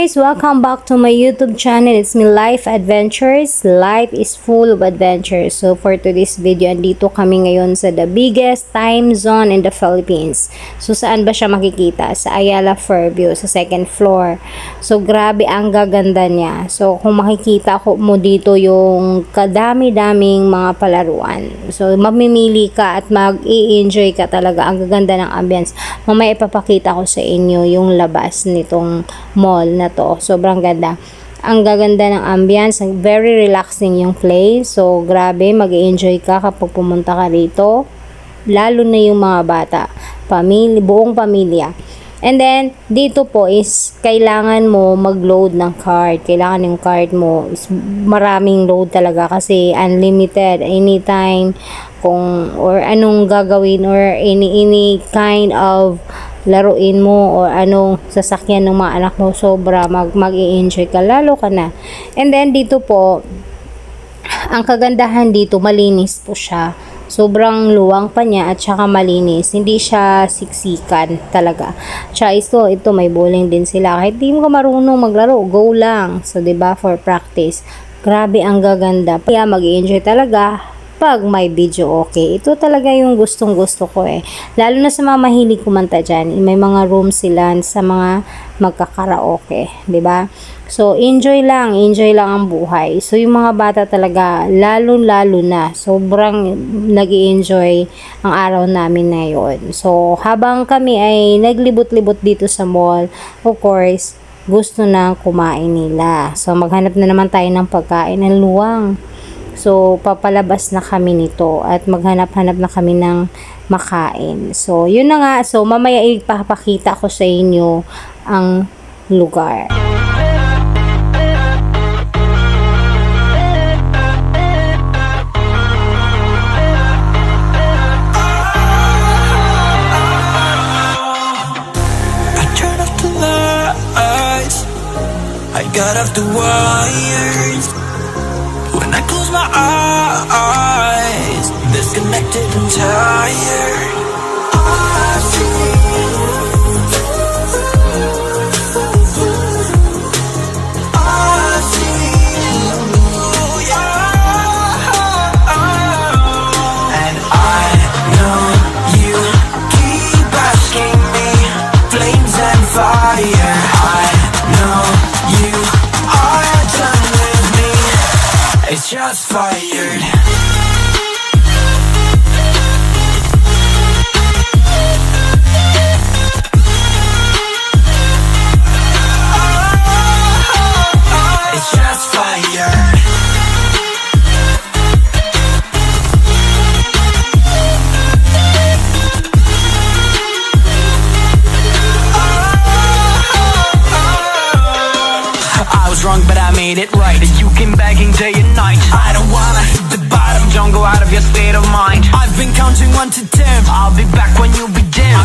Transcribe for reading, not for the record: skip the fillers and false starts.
guys! Welcome back to my YouTube channel. It's me, Life Adventures. Life is full of adventures. So for today's video, andito kami ngayon sa the biggest time zone in the Philippines. So saan ba siya makikita? Sa Ayala Fairview, sa second floor. So grabe ang gaganda niya. So kung makikita mo dito yung kadami-daming mga palaruan. So mamimili ka at mag-i-enjoy ka talaga. Ang gaganda ng ambience. Mamaya ipapakita ko sa inyo yung labas nitong mall na to. Sobrang ganda. Ang gaganda ng ambience, very relaxing yung place. So grabe, mag-enjoy ka kapag pumunta ka rito. Lalo na yung mga bata, buong pamilya. And then dito po is kailangan mo mag-load ng card. Kailangan yung card mo is maraming load talaga kasi unlimited anytime kung or anong gagawin or any kind of laruin mo o anong sasakyan ng mga anak mo, sobra mag-i-enjoy ka, lalo ka na. And then dito po, ang kagandahan dito, malinis po siya. Sobrang luwang pa niya at saka malinis. Hindi siya siksikan talaga. Tsaka ito may bowling din sila. Kahit di mo ka marunong maglaro, go lang. So, 'di ba, for practice. Grabe ang gaganda. Kaya mag-i-enjoy talaga pag may video okay. Ito talaga yung gustong gusto ko eh. Lalo na sa mga mahilig kumanta dyan. May mga room sila sa mga magkakaraoke. 'Di ba? So, enjoy lang ang buhay. So, yung mga bata talaga, lalo na, sobrang nag-i-enjoy ang araw namin ngayon. So, habang kami ay naglibot-libot dito sa mall, of course, gusto na kumain nila. So, maghanap na naman tayo ng pagkain ng luwang. So, papalabas na kami nito at maghanap-hanap na kami ng makain. So, yun na nga. So, mamaya ipapakita ko sa inyo ang lugar. I got off the wires when I close my eyes, disconnected and tired. I see you, yeah. And I know you keep asking me, flames and fire. I know you are done with me. It's just fired. It's just fired. I was wrong, but I made it right. You came begging day and night. I don't wanna hit the bottom. Don't go out of your state of mind. I've been counting 1 to 10. I'll be back when you begin.